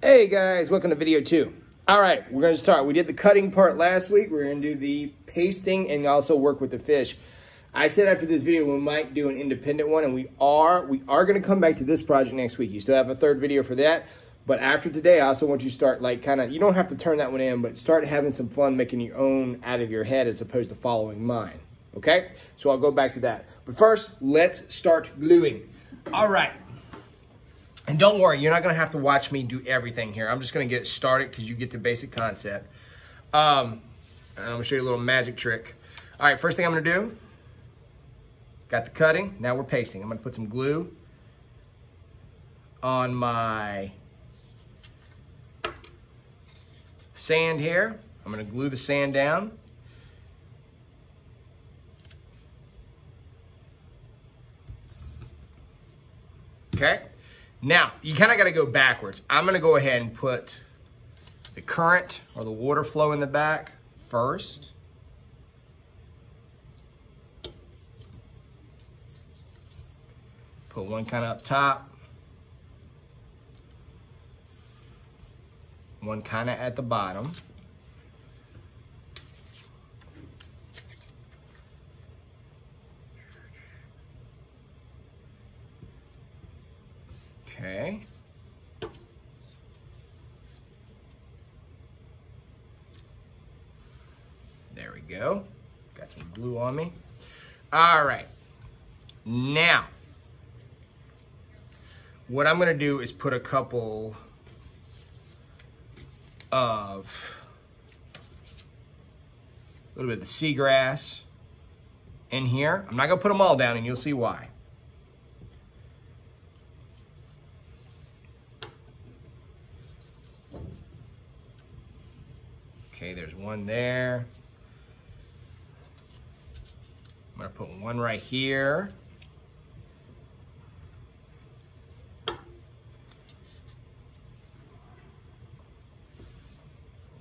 Hey guys, welcome to video 2. All right, we're gonna start. We did the cutting part last week. We're gonna do the pasting and also work with the fish. I said after this video, we might do an independent one, and we are gonna come back to this project next week. You still have a third video for that, but after today, I also want you to start you don't have to turn that one in, but start having some fun making your own out of your head as opposed to following mine, okay? So I'll go back to that. But first, let's start gluing. All right. And don't worry, you're not gonna have to watch me do everything here. I'm just gonna get it started because you get the basic concept. I'm gonna show you a little magic trick. All right, first thing I'm gonna do, got the cutting, now we're pasting. I'm gonna put some glue on my sand here. I'm gonna glue the sand down. Okay. Now, you kind of got to go backwards. I'm going to go ahead and put the current or the water flow in the back first. Put one kind of up top. One kind of at the bottom. Okay. There we go. Got some glue on me. All right. Now, what I'm going to do is put a couple of a little bit of the seagrass in here. I'm not going to put them all down, and you'll see why. Okay, there's one there. I'm gonna put one right here.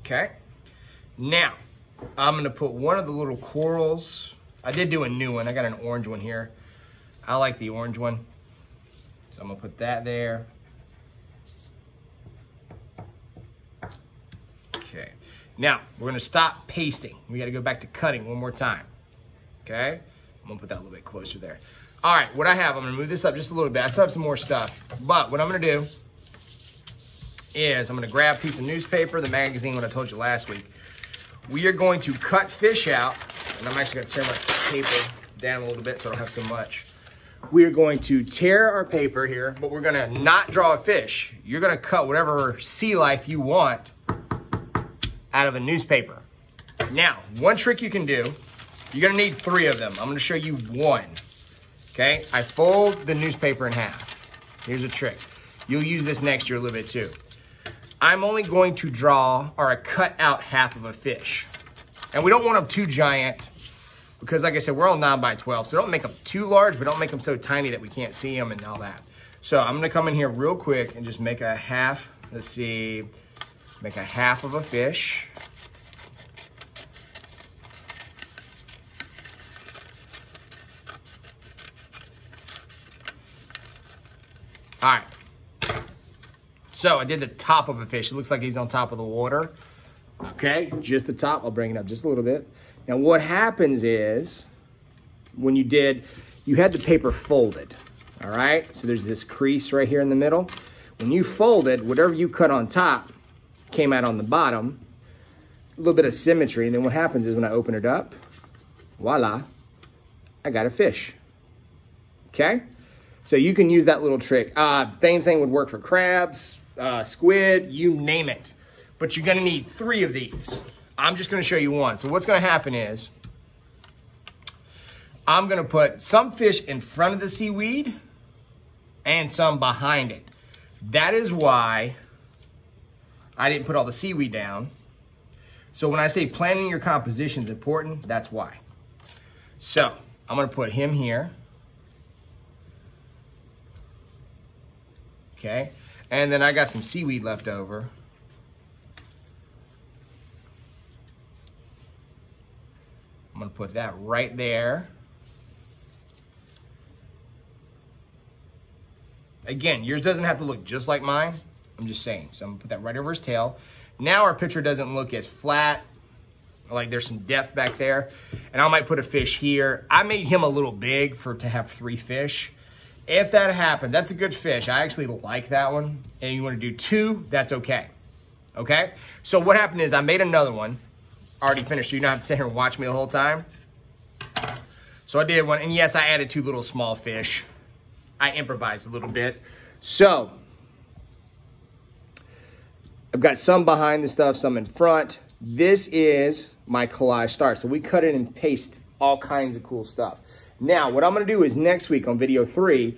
Okay, now I'm gonna put one of the little corals. I did do a new one. I got an orange one here. I like the orange one. So I'm gonna put that there. Okay. Now, we're gonna stop pasting. We gotta go back to cutting one more time, okay? I'm gonna put that a little bit closer there. All right, what I have, I'm gonna move this up just a little bit. I still have some more stuff, but what I'm gonna do is I'm gonna grab a piece of newspaper, the magazine, what I told you last week. We are going to cut fish out, and I'm actually gonna tear my paper down a little bit so I don't have so much. We are going to tear our paper here, but we're gonna not draw a fish. You're gonna cut whatever sea life you want out of a newspaper. Now, one trick you can do, you're gonna need 3 of them. I'm gonna show you one, okay? I fold the newspaper in half. Here's a trick. You'll use this next year a little bit too. I'm only going to draw or cut out half of a fish. And we don't want them too giant because like I said, we're all 9x12, so don't make them too large, but don't make them so tiny that we can't see them and all that. So I'm gonna come in here real quick and just make a half, let's see, make a half of a fish. All right. So I did the top of a fish. It looks like he's on top of the water. Okay, just the top. I'll bring it up just a little bit. Now what happens is when you had the paper folded. All right, so there's this crease right here in the middle. When you folded, whatever you cut on top came out on the bottom, a little bit of symmetry, and then what happens is when I open it up, voila, I got a fish, okay? So you can use that little trick. Same thing would work for crabs, squid, you name it. But you're gonna need 3 of these. I'm just gonna show you one. So what's gonna happen is, I'm gonna put some fish in front of the seaweed and some behind it. That is why I didn't put all the seaweed down. So when I say planning your composition is important, that's why. So I'm gonna put him here. Okay, and then I got some seaweed left over. I'm gonna put that right there. Again, yours doesn't have to look just like mine. I'm just saying. So I'm gonna put that right over his tail. Now our picture doesn't look as flat, like there's some depth back there. And I might put a fish here. I made him a little big to have 3 fish. If that happens, that's a good fish. I actually like that one. And you wanna do 2, that's okay. Okay? So what happened is I made another one, already finished, so you don't have to sit here and watch me the whole time. So I did one, and yes, I added 2 little small fish. I improvised a little bit. So, I've got some behind the stuff, some in front. This is my collage start. So we cut it and paste all kinds of cool stuff. Now, what I'm gonna do is next week on video 3,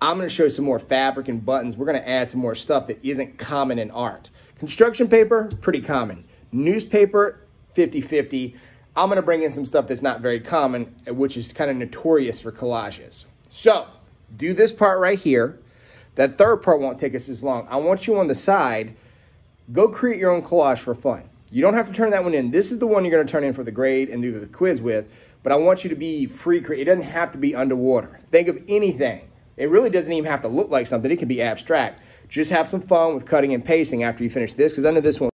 I'm gonna show some more fabric and buttons. We're gonna add some more stuff that isn't common in art. Construction paper, pretty common. Newspaper, 50-50. I'm gonna bring in some stuff that's not very common, which is kind of notorious for collages. So, do this part right here. That third part won't take us as long. I want you on the side, go create your own collage for fun. You don't have to turn that one in. This is the one you're gonna turn in for the grade and do the quiz with, but I want you to be free. It doesn't have to be underwater. Think of anything. It really doesn't even have to look like something. It can be abstract. Just have some fun with cutting and pasting after you finish this, because I know this one